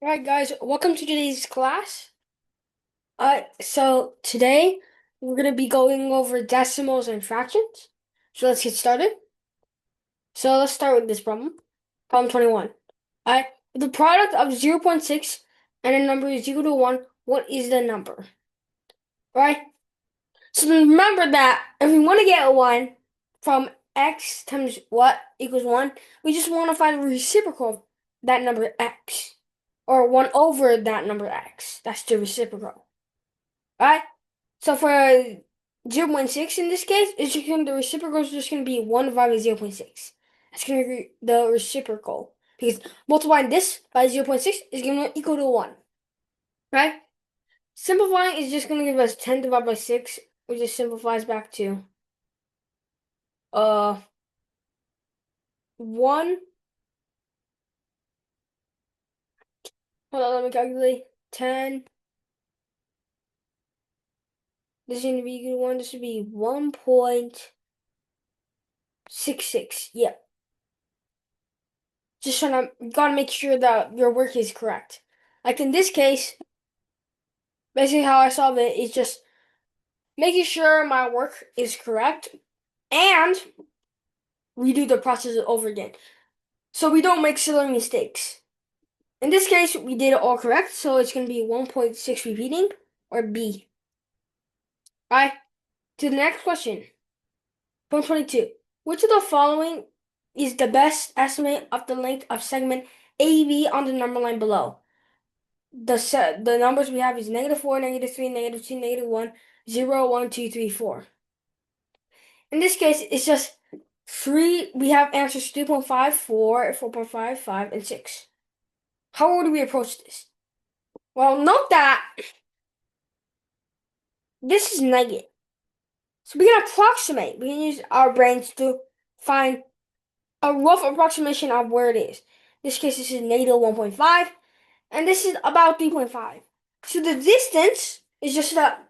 All right, guys, welcome to today's class. So today we're going to be going over decimals and fractions. So let's get started. So let's start with this problem. Problem 21. All right, the product of 0.6 and a number is equal to 1. What is the number? All right? So remember that if we want to get 1 from x times what equals 1, we just want to find the reciprocal of that number x. Or 1 over that number x. That's the reciprocal. Alright? So for 0.6 in this case, the reciprocal is just going to be 1 divided by 0.6. That's going to be the reciprocal. Because multiplying this by 0.6 is going to equal to 1. Right? Simplifying is just going to give us 10 divided by 6, which just simplifies back to uh 1. Hold on, let me calculate. 10. This is going to be equal to 1. This would be 1.66. Yeah. Just trying to, gotta make sure that your work is correct. Like in this case, basically how I solve it is just making sure my work is correct and redo the process over again. So we don't make silly mistakes. In this case, we did it all correct, so it's going to be 1.6 repeating, or B. Alright, to the next question. 122. Which of the following is the best estimate of the length of segment AB on the number line below? The numbers we have is -4, -3, -2, -1, 0, 1, 2, 3, 4. In this case, it's just three. We have answers 3.5, 4, 4.5, 5, and 6. How would we approach this? Well, note that this is negative. So we can approximate. We can use our brains to find a rough approximation of where it is. In this case, this is -1.5, and this is about 3.5. So the distance is just that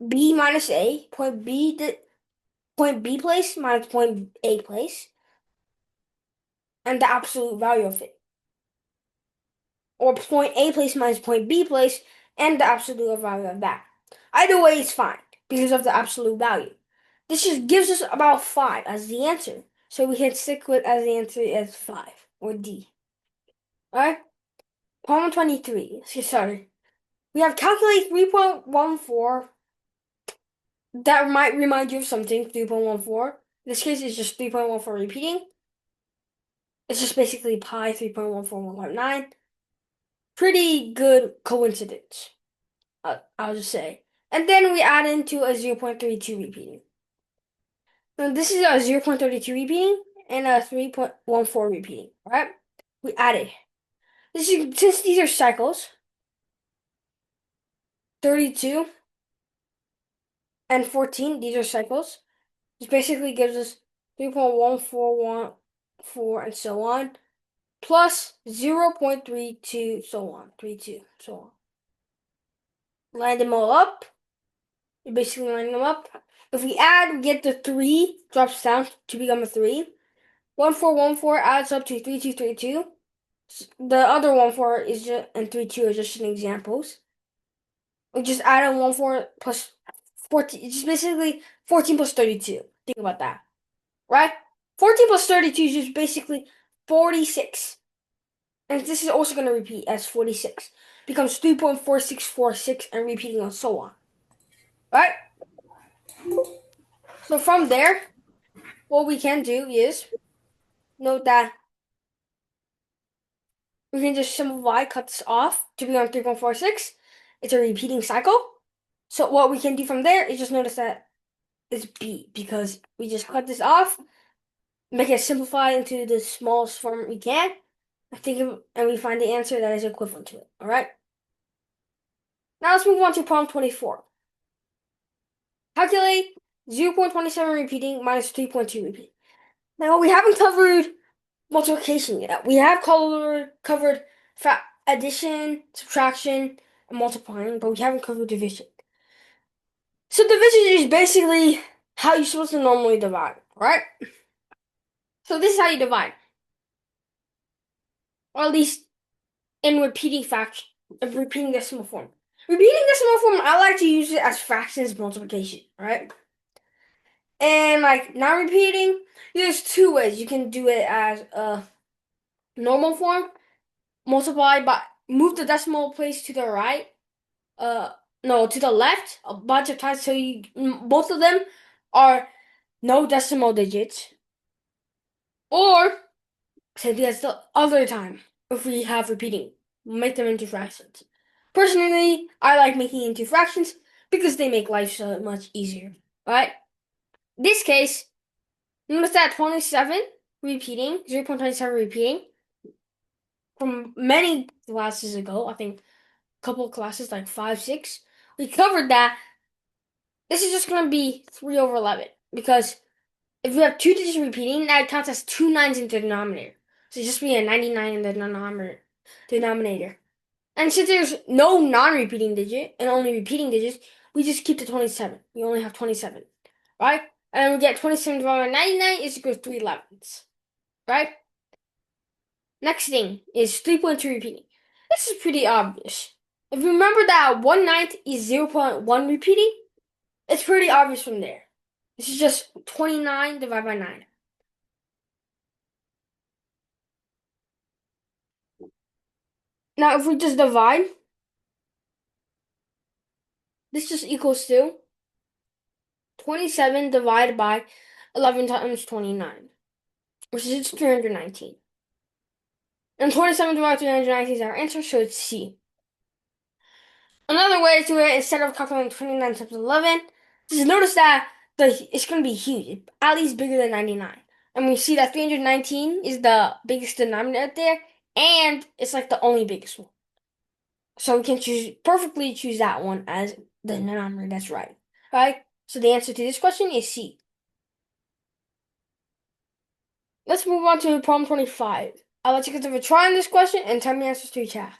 B minus A, point B place minus point A place, and the absolute value of it. Or point A place minus point B place, and the absolute value of that. Either way is fine, because of the absolute value. This just gives us about 5 as the answer. So we can stick with as the answer as 5, or D. Alright? Problem 23. Let's get started. We have calculate 3.14. That might remind you of something, 3.14. In this case, it's just 3.14 repeating. It's just basically pi 3.14159. Pretty good coincidence, I'll just say. And then we add into a 0.32 repeating. Now this is a 0.32 repeating and a 3.14 repeating, right? We add it. Since these are cycles, 32 and 14, these are cycles. This basically gives us 3.1414 and so on, plus 0.32, so on, 32, so on. Line them all up. You're basically lining them up. If we add, we get the 3 drops down to become a 3. 1414 adds up to 3232. The other 14 is just, and 32 are just examples. We just add a 14 plus 14. It's just basically 14 plus 32. Think about that. Right? 14 plus 32 is just basically 46. And this is also going to repeat as 46. Becomes 3.4646 and repeating and so on. Right? So from there, what we can do is note that we can just simplify, cut this off to become 3.46. It's a repeating cycle. So what we can do from there is just notice that it's B, because we just cut this off, make it simplify into the smallest form we can, and we find the answer that is equivalent to it. All right. Now let's move on to problem 24. Calculate 0.27 repeating minus 3.2 repeating. Now we haven't covered multiplication yet. We have covered addition, subtraction, and multiplying, but we haven't covered division. So division is basically how you're supposed to normally divide, right? So this is how you divide. Or at least in repeating decimal form. Repeating decimal form, I like to use it as fractions multiplication, right? And like not repeating, there's two ways. You can do it as a normal form, multiply by move the decimal place to the right, uh no, to the left a bunch of times so you both of them are no decimal digits. Or same thing as the other time if we have repeating. Make them into fractions. Personally, I like making into fractions because they make life so much easier. Right? This case, notice that 27 repeating, 0.27 repeating from many classes ago, I think a couple of classes like 5, 6, we covered that. This is just gonna be 3 over 11 because if you have two digits repeating, that counts as two nines in the denominator. So it's just be a 99 in the denominator. And since there's no non-repeating digit and only repeating digits, we just keep the 27. We only have 27, right? And we get 27 divided by 99 is equal to 3/11ths, right? Next thing is 3.2 repeating. This is pretty obvious. If you remember that 1/9 is 0.1 repeating, it's pretty obvious from there. This is just 29 divided by 9. Now, if we just divide, this just equals to 27 divided by 11 times 29, which is 319. And 27 divided by 319 is our answer, so it's C. Another way to do it, instead of calculating 29 times 11, just notice that it's going to be huge, at least bigger than 99. And we see that 319 is the biggest denominator there, and it's like the only biggest one. So we can perfectly choose that one as the denominator that's right. Right? So the answer to this question is C. Let's move on to problem 25. I'll let you give a try on this question and tell me answers to your chat.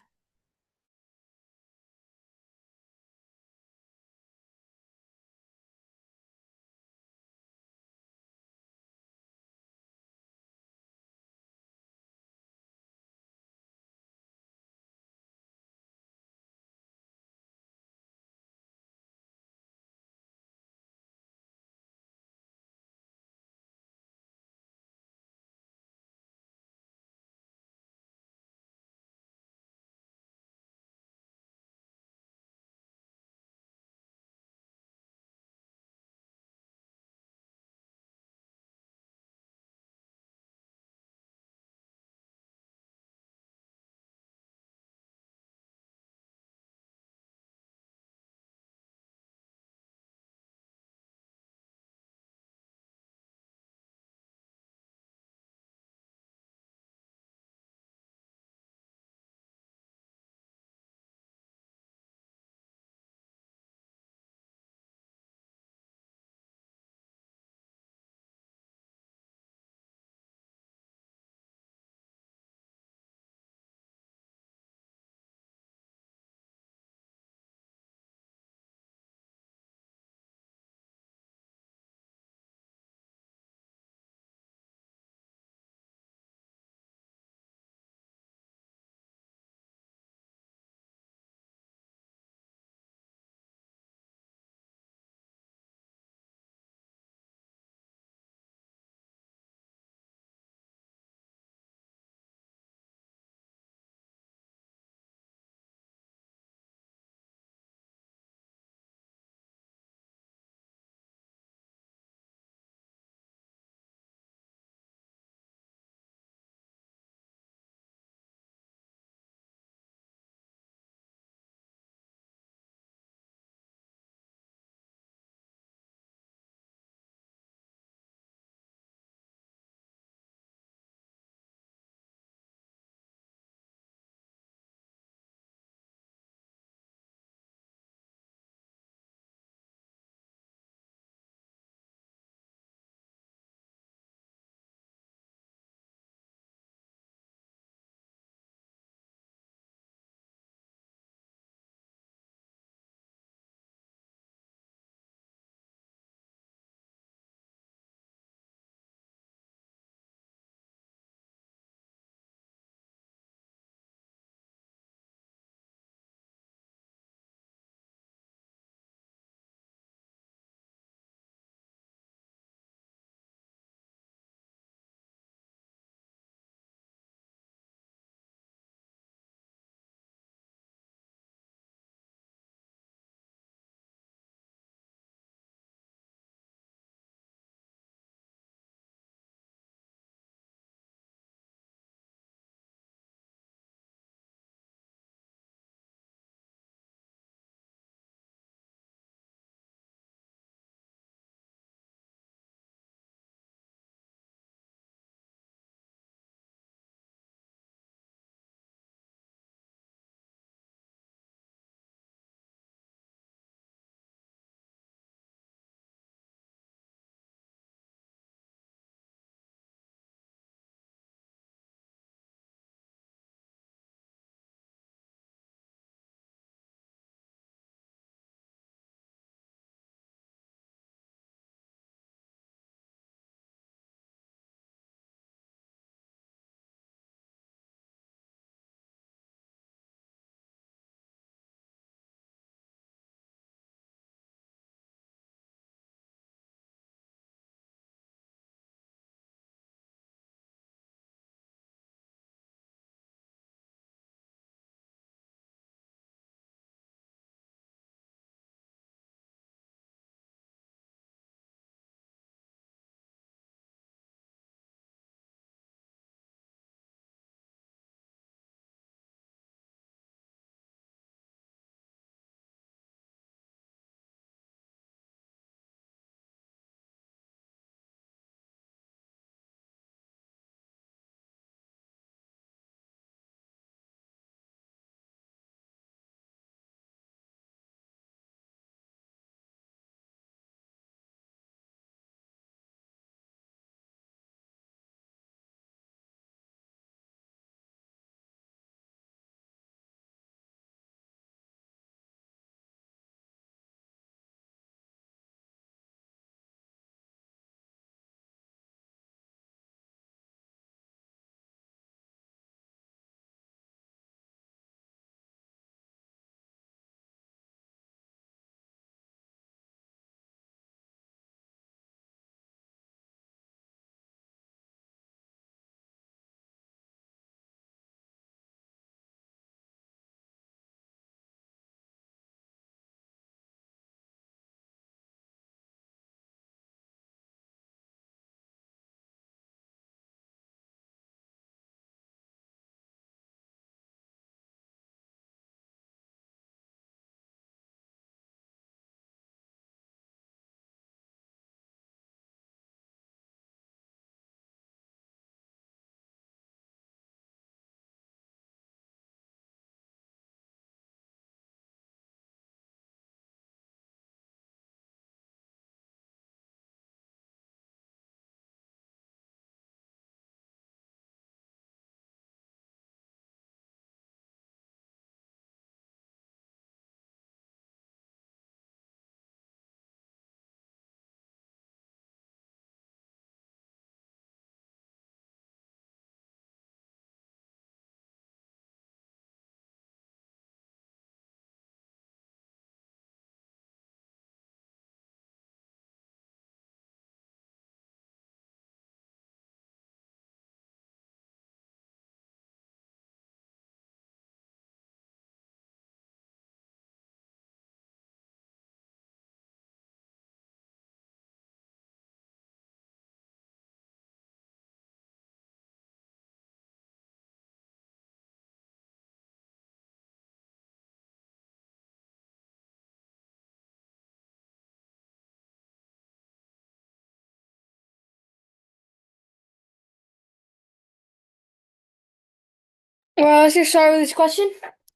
Well, let's get started with this question.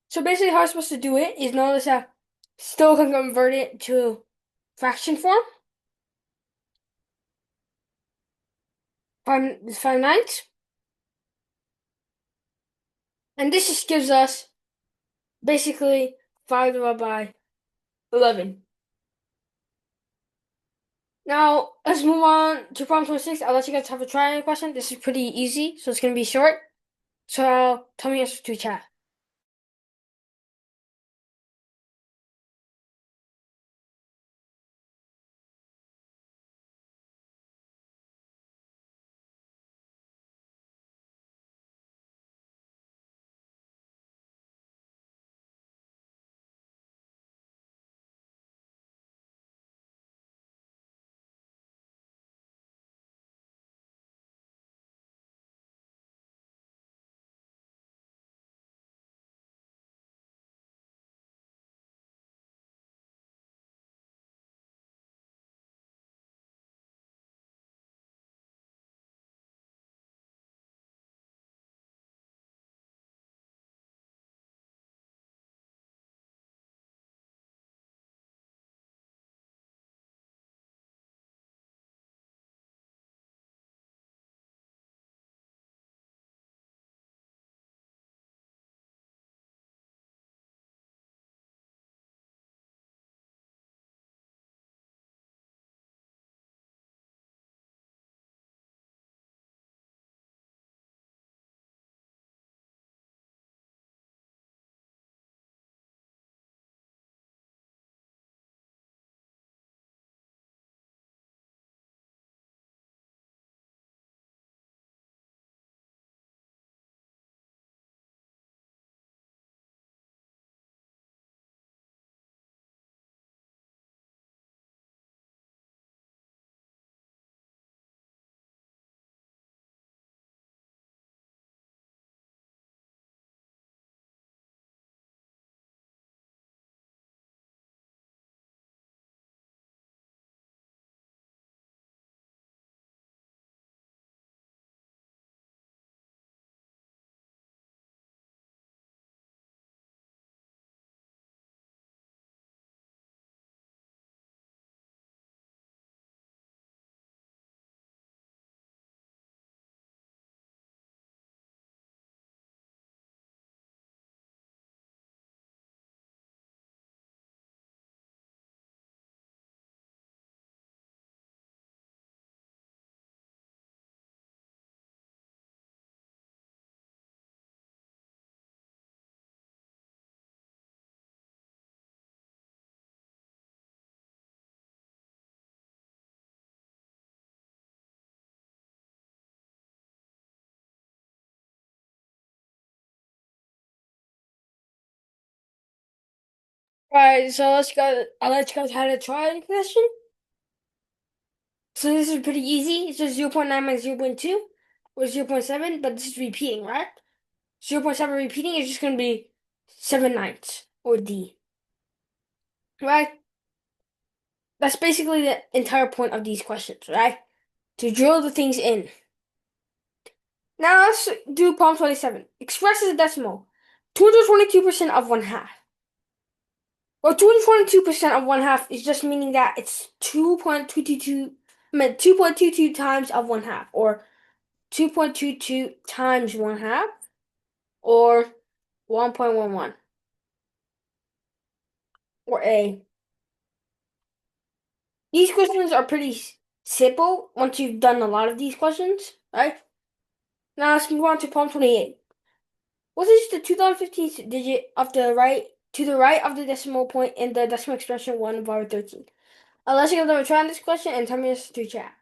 So basically how I'm supposed to do it is notice that still can convert it to fraction form. 5/9. And this just gives us basically 5 divided by 11. Now, let's move on to problem 26. I'll let you guys have a try on the question. This is pretty easy, so it's going to be short. So tell me your answer to chat. Alright, so I'll let you guys have a try the question. So this is pretty easy. It's just 0.9 minus 0.2 or 0.7, but this is repeating, right? 0.7 repeating is just going to be 7/9 or D, right? That's basically the entire point of these questions, right? To drill the things in. Now let's do problem 27. Express as a decimal. 222% of 1/2. Well, 222% of 1/2 is just meaning that it's 2.222, I mean 2.22 times of 1/2, or 2.22 times 1/2, or 1.11, or A. These questions are pretty simple once you've done a lot of these questions, right? Now let's move on to problem 28. What is the 2015th digit of the right to the right of the decimal point in the decimal expression 1/13? Let's give them a try on this question and tell me this through chat.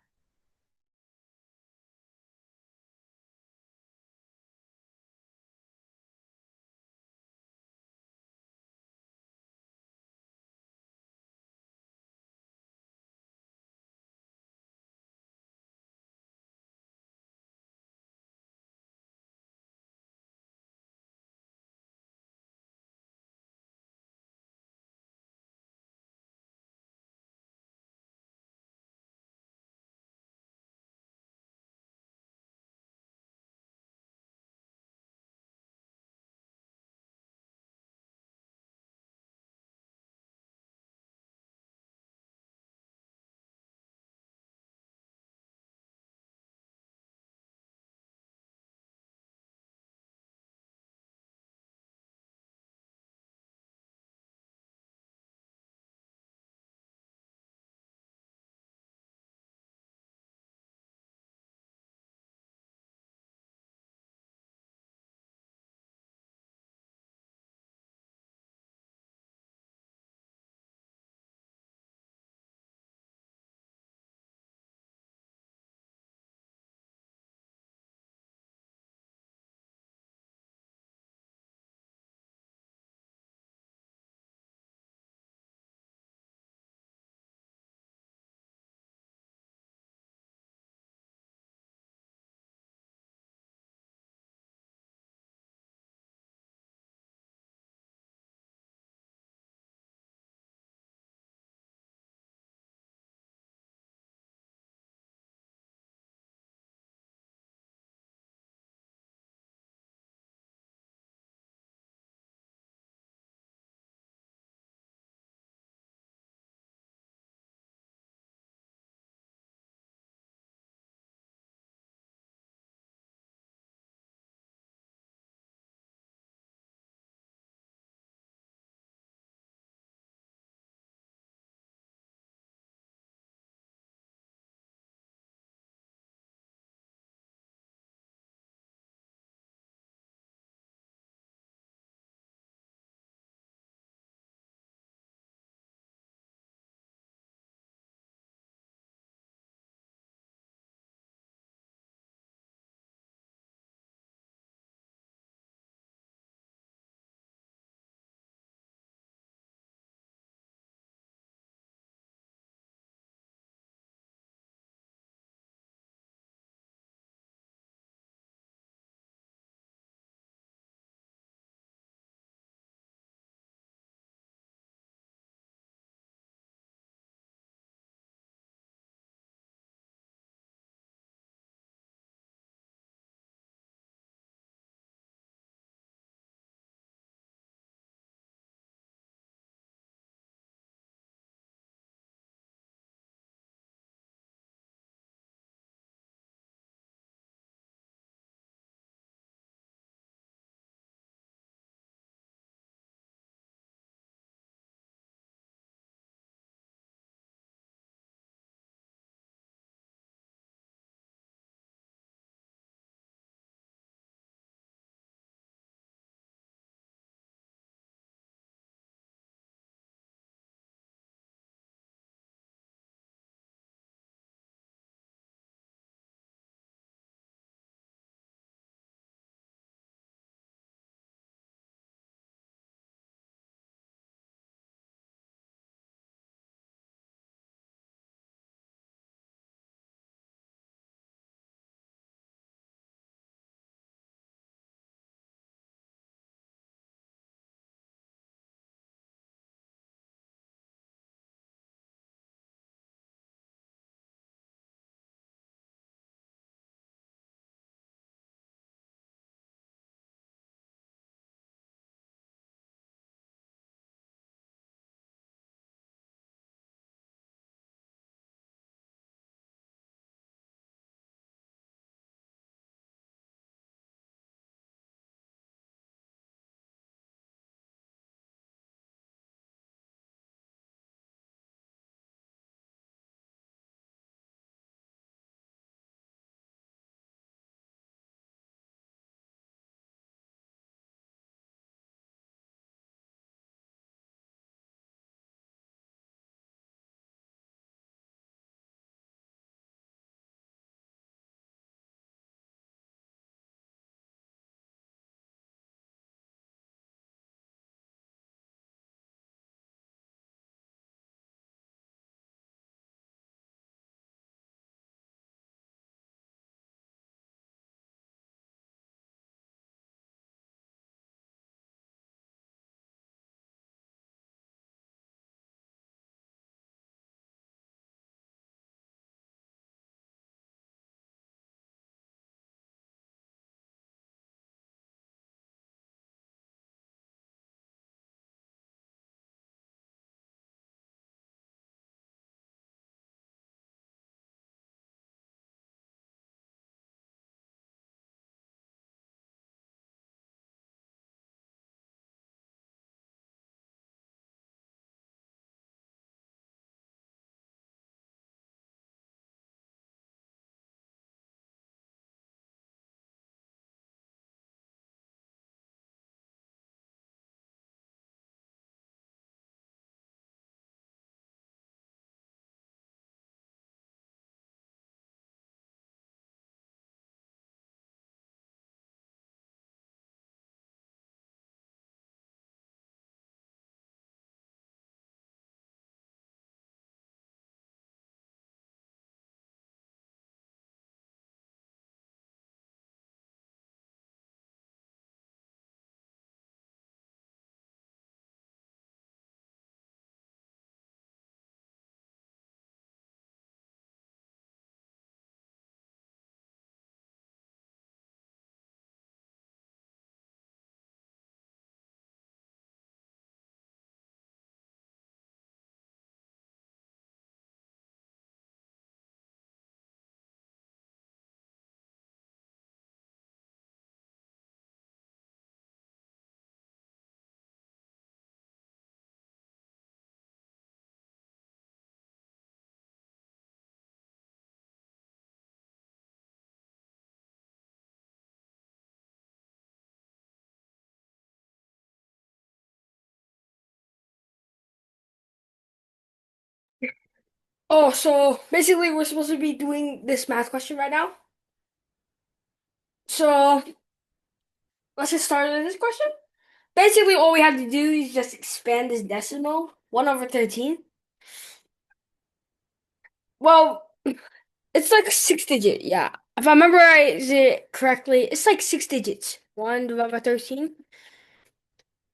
Oh, so basically we're supposed to be doing this math question right now. So let's just start with this question. Basically, all we have to do is just expand this decimal, 1 over 13. Well, it's like 6 digit, yeah. If I memorize it correctly, it's like 6 digits. 1 divided by 13.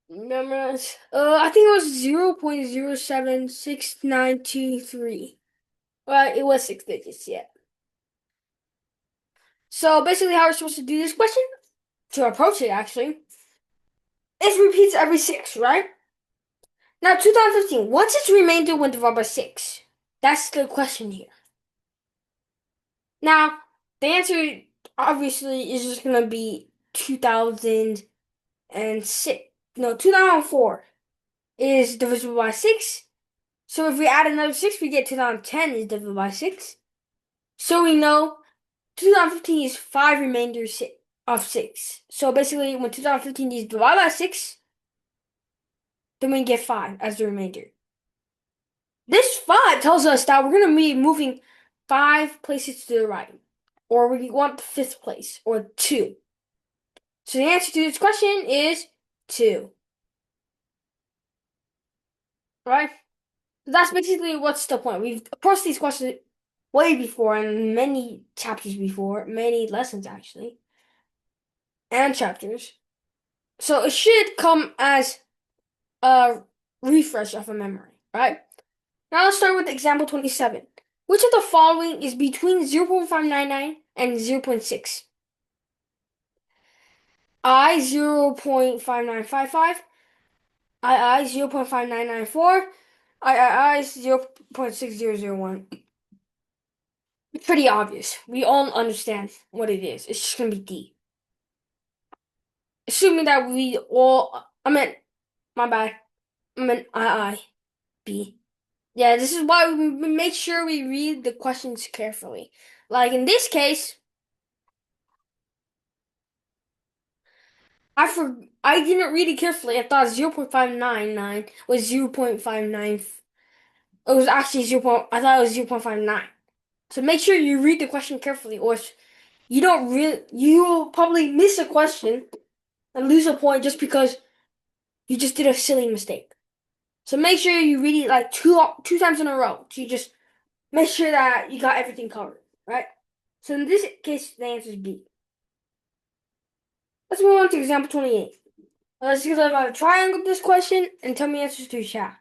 Memorize. I think it was 0.076923. Well, it was 6 digits, yeah. So basically, how we're supposed to do this question, to approach it actually, it repeats every six, right? Now, 2015, what's its remainder when divided by 6? That's the question here. Now, the answer obviously is just going to be 2006. No, 2004 is divisible by 6. So if we add another 6, we get 2010 is divisible by 6. So we know 2015 is 5 remainders of 6. So basically, when 2015 is divided by 6, then we get 5 as the remainder. This 5 tells us that we're going to be moving 5 places to the right. Or we want the 5th place, or 2. So the answer to this question is 2. Right? That's basically what's the point. We've approached these questions way before, and many chapters before, many lessons actually, and chapters. So it should come as a refresh of a memory, right? Now let's start with example 27. Which of the following is between 0.599 and 0.6? I 0.5955, I 0.5994, I 0.6001. It's pretty obvious. We all understand what it is. It's just gonna be D. Assuming that we all, my bad. B. Yeah, this is why we make sure we read the questions carefully. Like in this case, I didn't read it carefully. I thought 0.599 was 0.59. It was actually 0. I thought it was 0.59. So make sure you read the question carefully, or you will probably miss a question and lose a point just because you just did a silly mistake. So make sure you read it like two times in a row. So you just make sure that you got everything covered, right? So in this case, the answer is B. Let's move on to example 28. Let's see if I have a triangle this question and tell me answers to chat.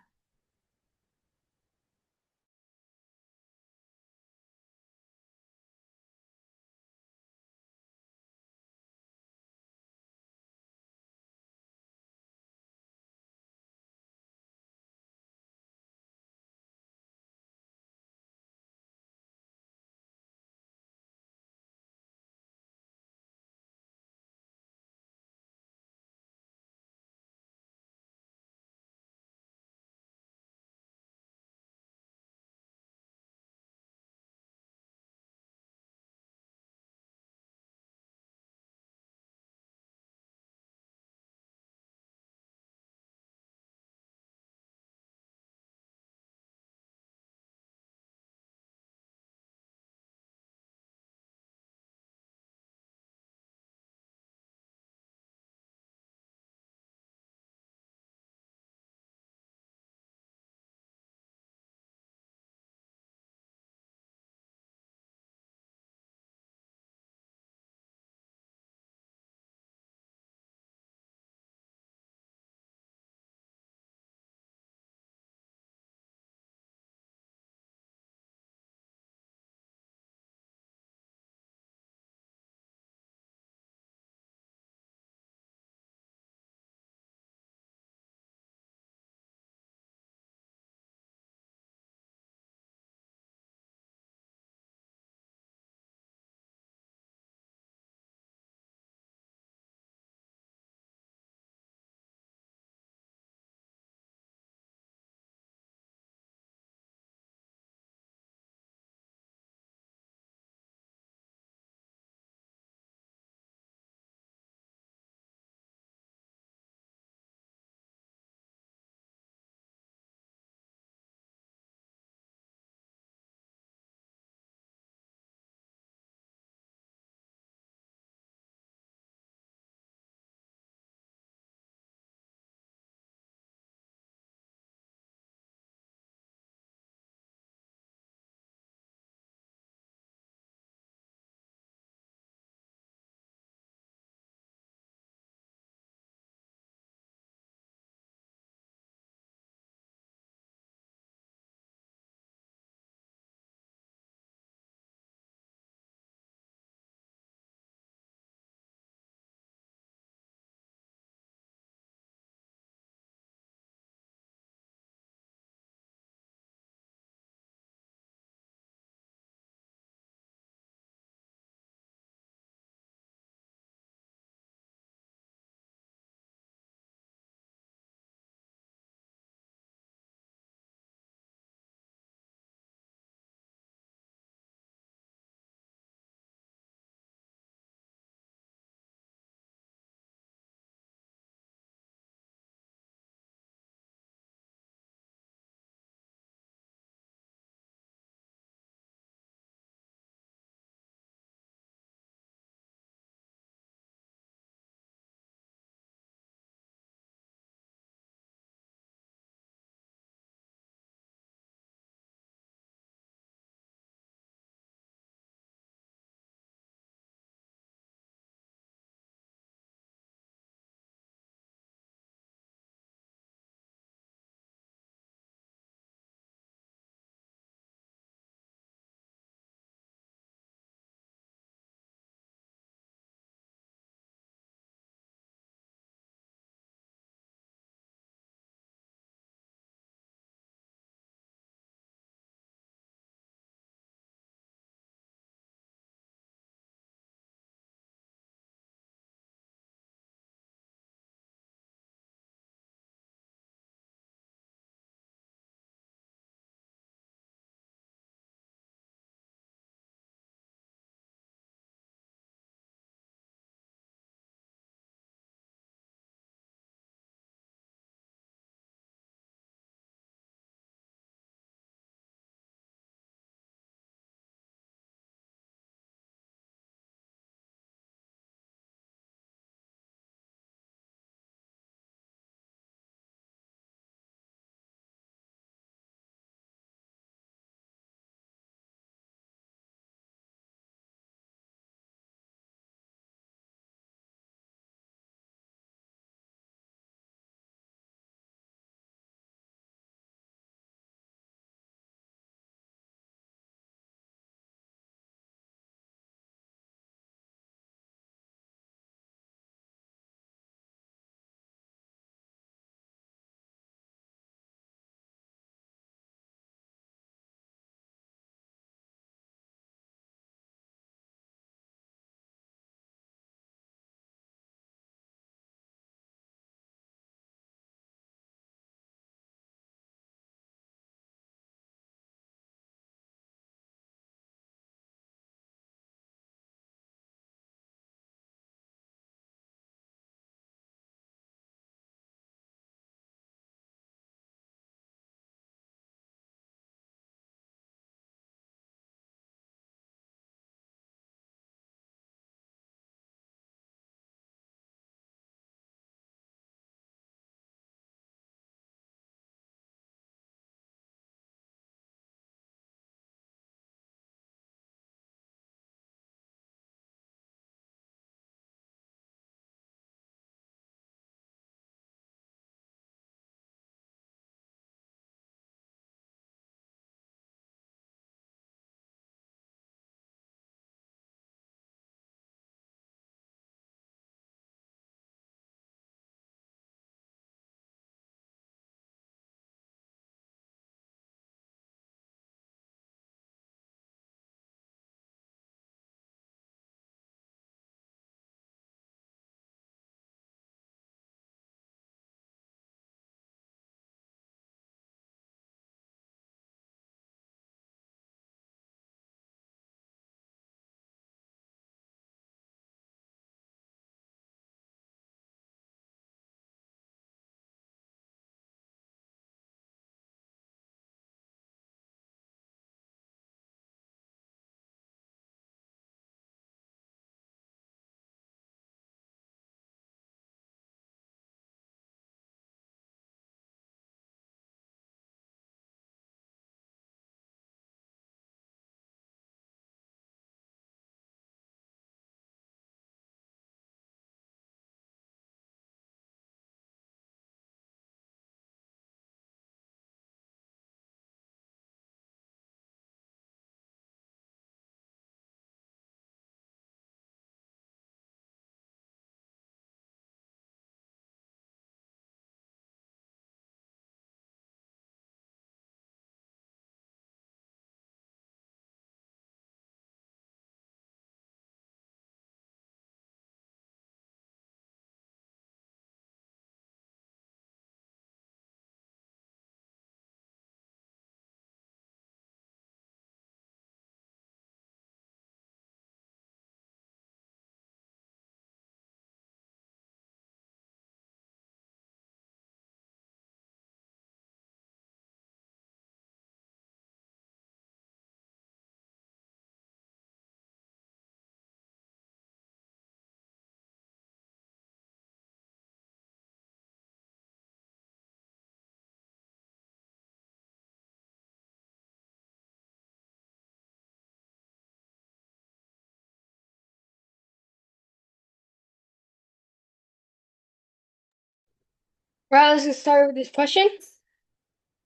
Right, let's get started with this question.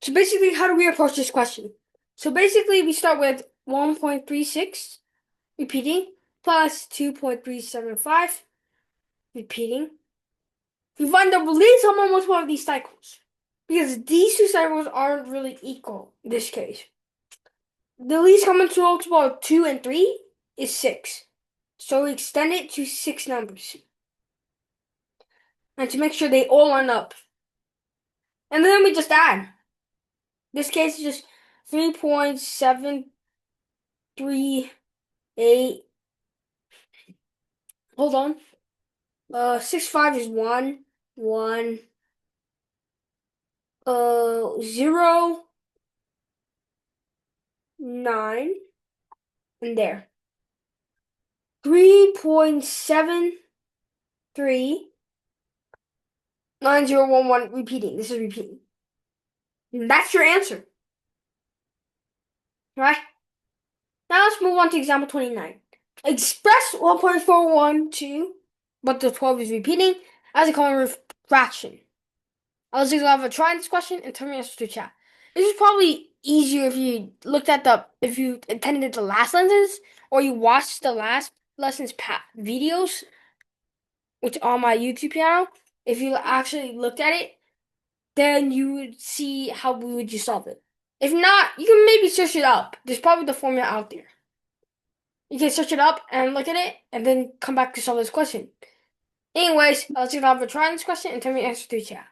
So basically, how do we approach this question? So basically, we start with 1.36 repeating plus 2.375 repeating. We find the release hormone was one of these cycles because these two cycles aren't really equal in this case. The least common multiple of 2 and 3 is 6. So we extend it to 6 numbers. And to make sure they all line up. And then we just add. This case is just 3.738. Hold on. 6.5 is 1. 1. 0. 9. And there. 3.739011 repeating. This is repeating. And that's your answer. Right? Now let's move on to example 29. Express 1.412, but the 12 is repeating, as a common fraction. I was going to try this question and tell me answer to chat. This is probably easier if you looked at if you attended the last lessons or you watched the last lessons videos, which are on my YouTube channel. If you actually looked at it, then you would see how would you solve it. If not, you can maybe search it up. There's probably the formula out there. You can search it up and look at it, and then come back to solve this question. Anyways, let's see if I have a try on this question and tell me the answer to chat.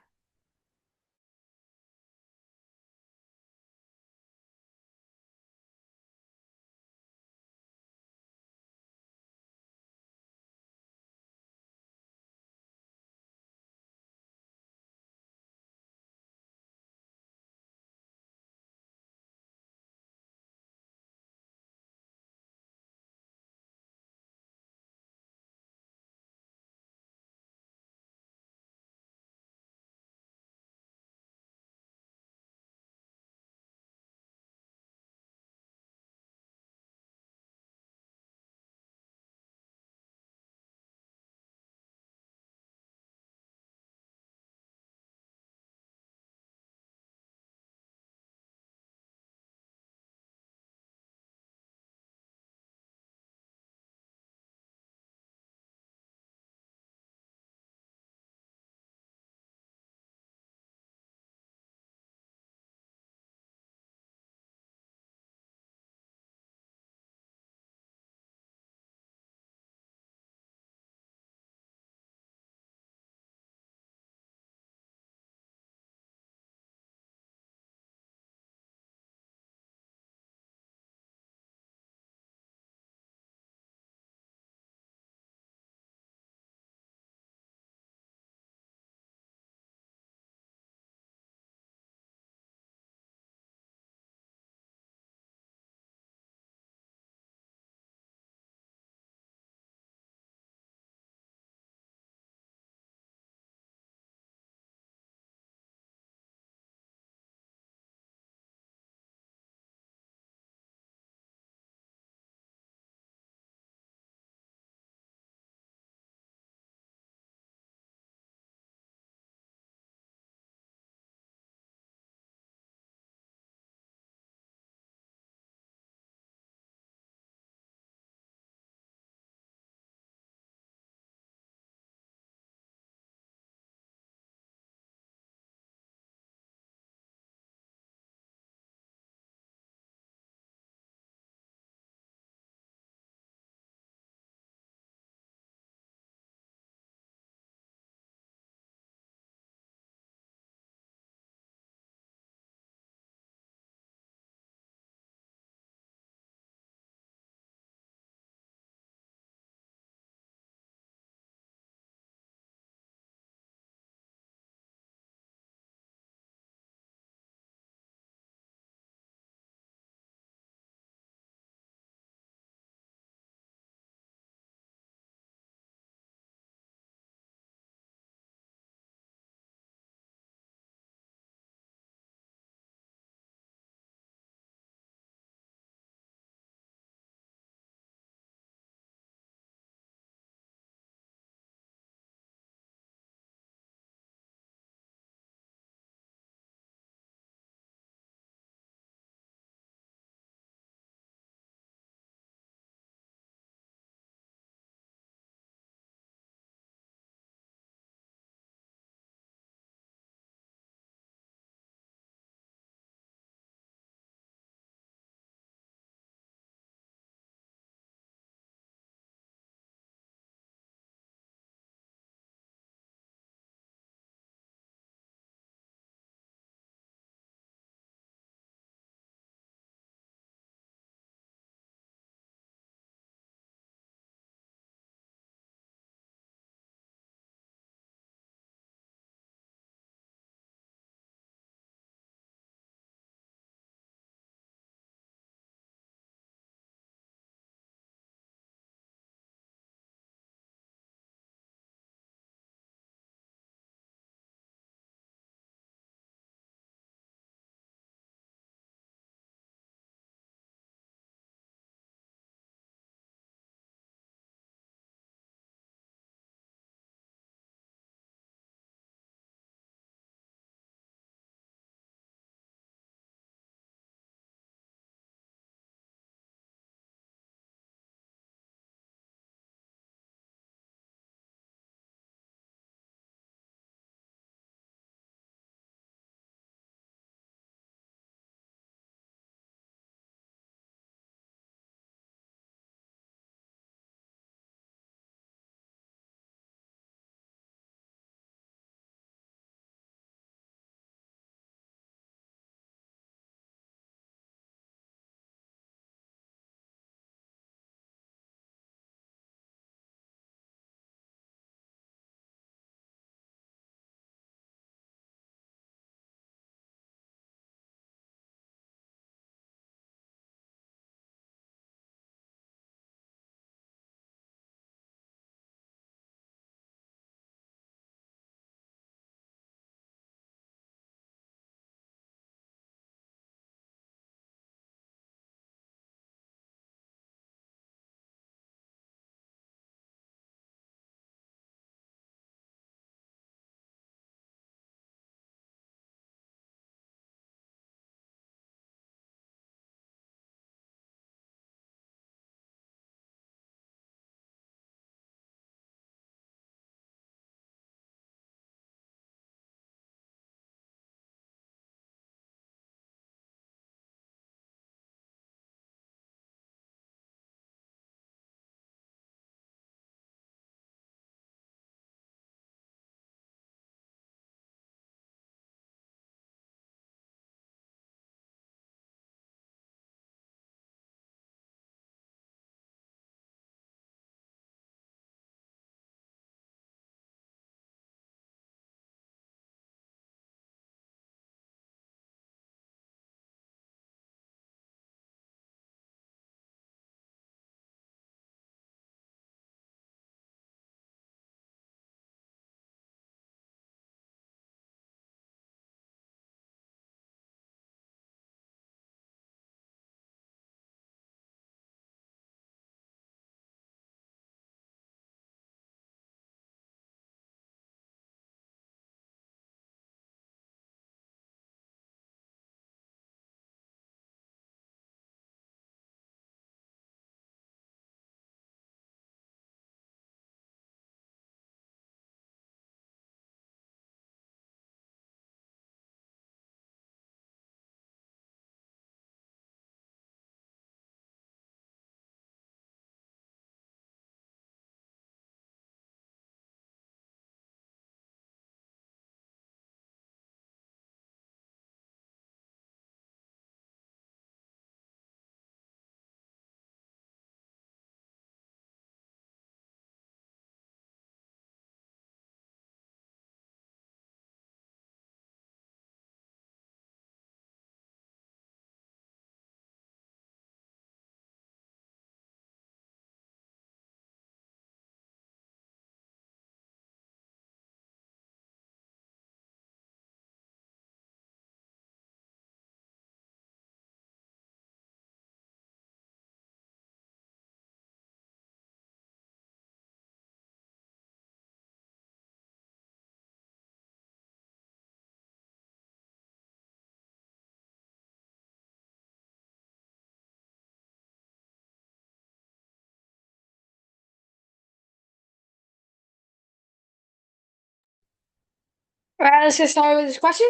All right, let's get started with this question.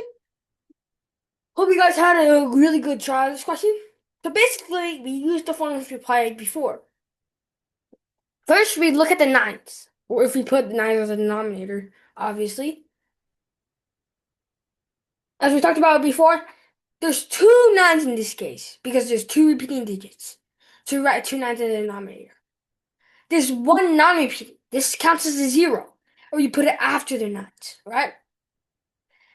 Hope you guys had a really good try of this question. So basically, we used the formulas we applied before. First, we look at the nines, or if we put the nines as a denominator, obviously. As we talked about before, there's two nines in this case because there's two repeating digits. So we write two nines in the denominator. There's one non-repeating. This counts as a zero, or you put it after the nines, right?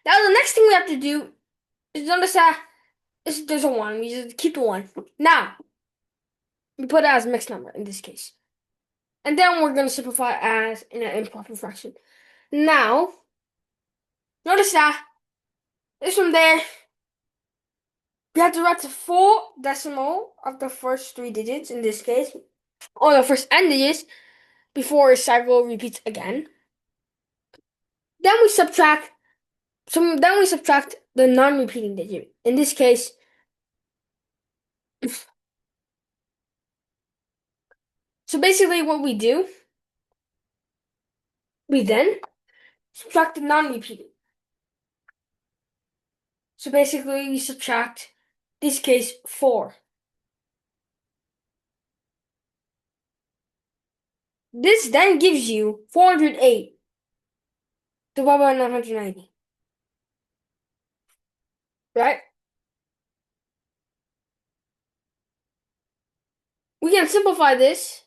Now the next thing we have to do is notice that there's a one. We just keep the one. Now we put it as a mixed number in this case. And then we're going to simplify as in an improper fraction. Now, notice that this one there, we have to write the full decimal of the first three digits in this case, or the first n digits, before a cycle repeats again. Then we subtract the non-repeating digit. In this case, so basically what we do, we then subtract the non-repeating. So basically we subtract, this case, 4. This then gives you 408 divided by 990. Right? We can simplify this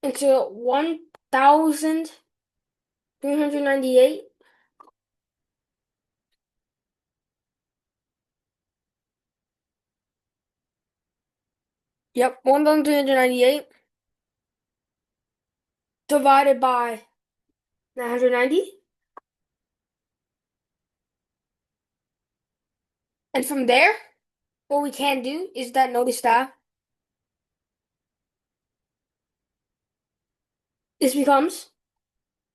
into 1,398. Yep, 1,398 divided by 990. And from there, what we can do is that notice that this becomes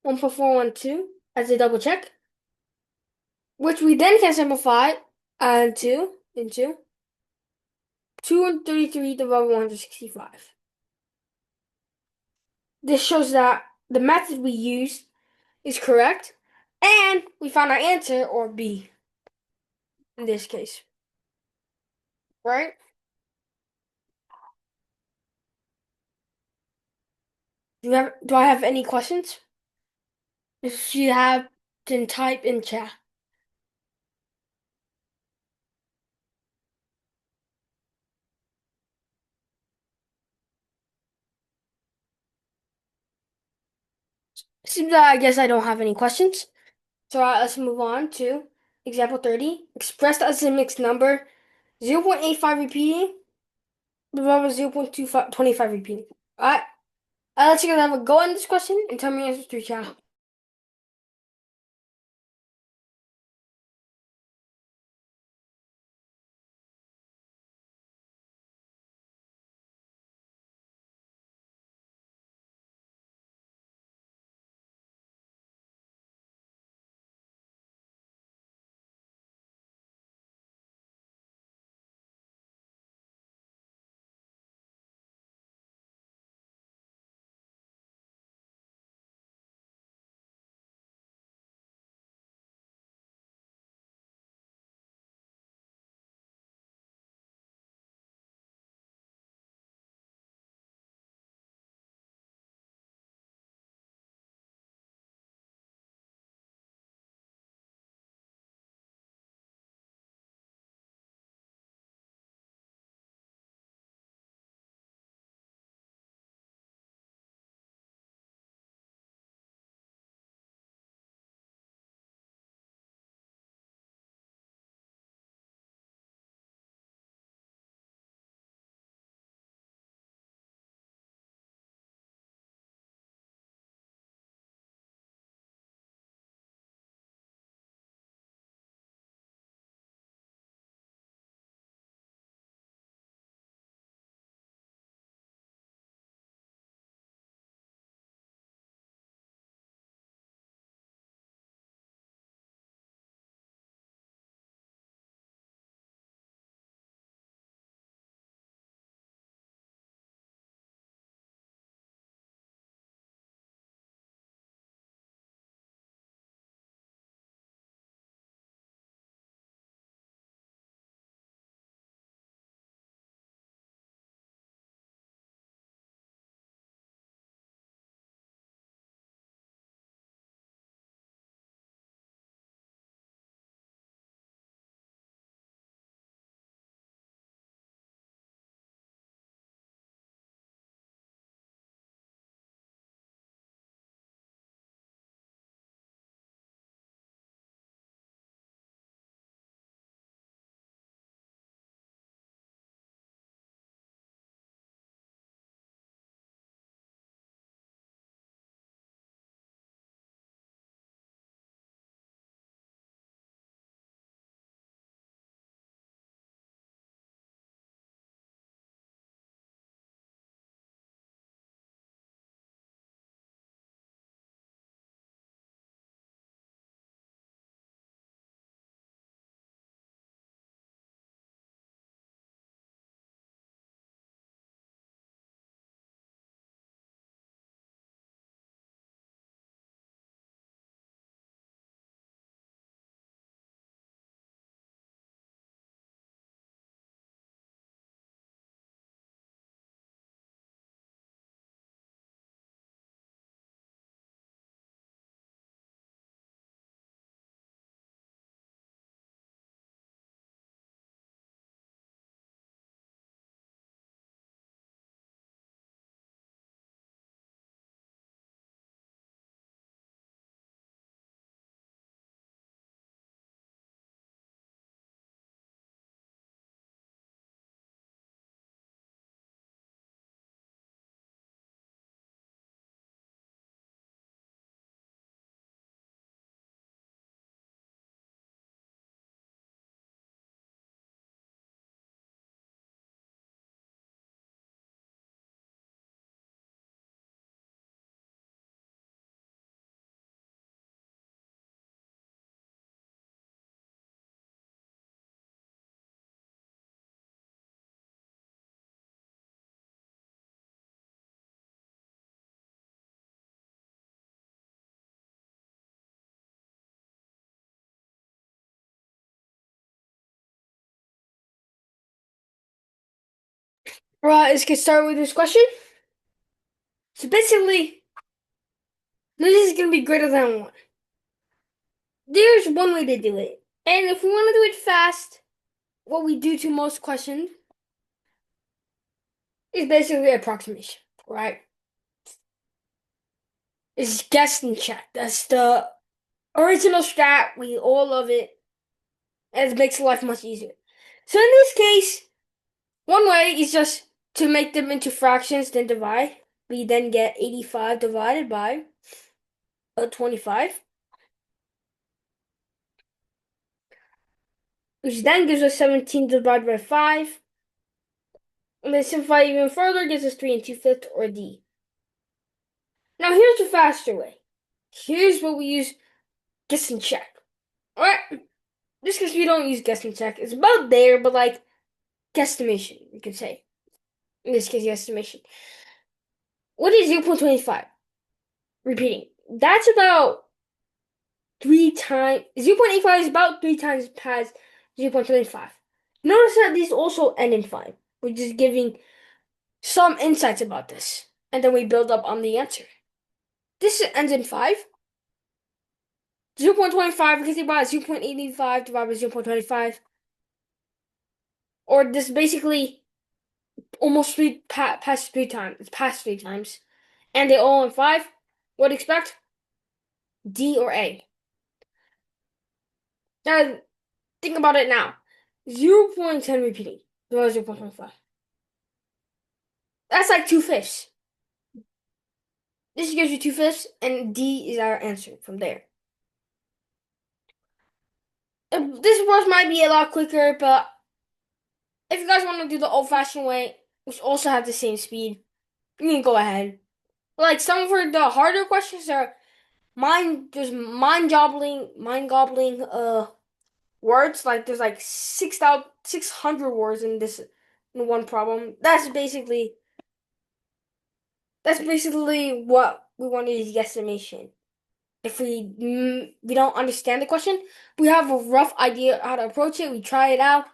1.412 as a double check, which we then can simplify into 233 divided by 165. This shows that the method we used is correct, and we found our answer, or B, in this case. Right? Do I have any questions? If you have, then type in chat. Seems that I guess I don't have any questions. So let's move on to example 30. Expressed as a mixed number, 0.85 repeating, divided by 0.25 repeating. Alright, I'll let you guys have a go on this question and tell me your answers through chat. Right, let's get started with this question. So basically, this is gonna be greater than one. There's one way to do it. And if we want to do it fast, what we do to most questions is basically approximation, right? It's guess and check. That's the original strat. We all love it. And it makes life much easier. So in this case, one way is just to make them into fractions, then divide. We then get 85 divided by 25, which then gives us 17 divided by 5. And then simplify even further, gives us 3 and 2/5, or D. Now here's the faster way. Here's what we use guess and check. Alright? Just because we don't use guess and check. It's about there, but like guesstimation, you could say. In this case, guesstimation. What is 0.25? Repeating. That's about 3 times. 0.85 is about 3 times past 0.25. Notice that these also end in 5. We're just giving some insights about this. And then we build up on the answer. This ends in 5. 0.25, we can think about 0.85 divided by 0.25. Or this basically almost past 3 times. It's past 3 times. And they all in 5. What expect? D or A. Now, think about it now. 0.10 repeating. 0.25. That's like 2/5. This gives you 2/5, and D is our answer from there. This approach might be a lot quicker, but if you guys want to do the old-fashioned way, which also have the same speed, you can go ahead. Like some of the harder questions are just mind-gobbling words. Like there's like 600 words in this in one problem. That's basically what we want to use guesstimation. If we don't understand the question, we have a rough idea how to approach it. We try it out,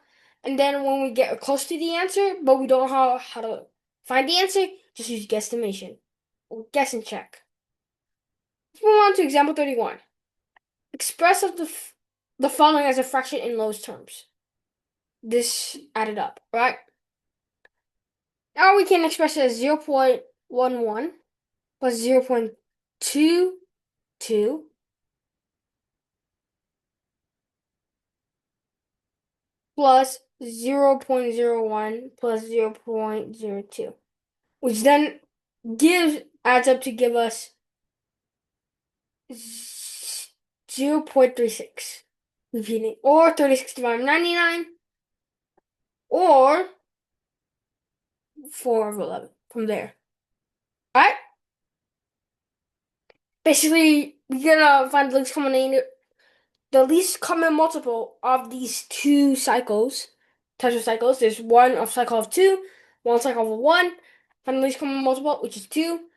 and then when we get close to the answer, but we don't know how to find the answer, just use guesstimation or guess and check. Let's move on to example 31. Express the following as a fraction in lowest terms. This added up, right? Now we can express it as 0.11 plus 0.22 plus 0.01 plus 0.02, which then adds up to give us 0.36. Repeating, or 36 divided by 99, or 4 over 11 from there. Alright? Basically, we're gonna find the least common multiple of these two types of cycles. There's one of cycle of 2, one cycle of 1. Find the least common multiple, which is 2.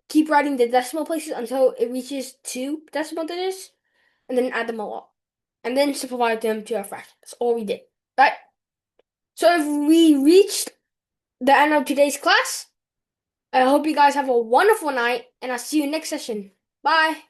Keep writing the decimal places until it reaches 2 decimal digits, and then add them all up. And then simplify them to a fraction. That's all we did. Right? So if we reached the end of today's class, I hope you guys have a wonderful night, and I'll see you next session. Bye!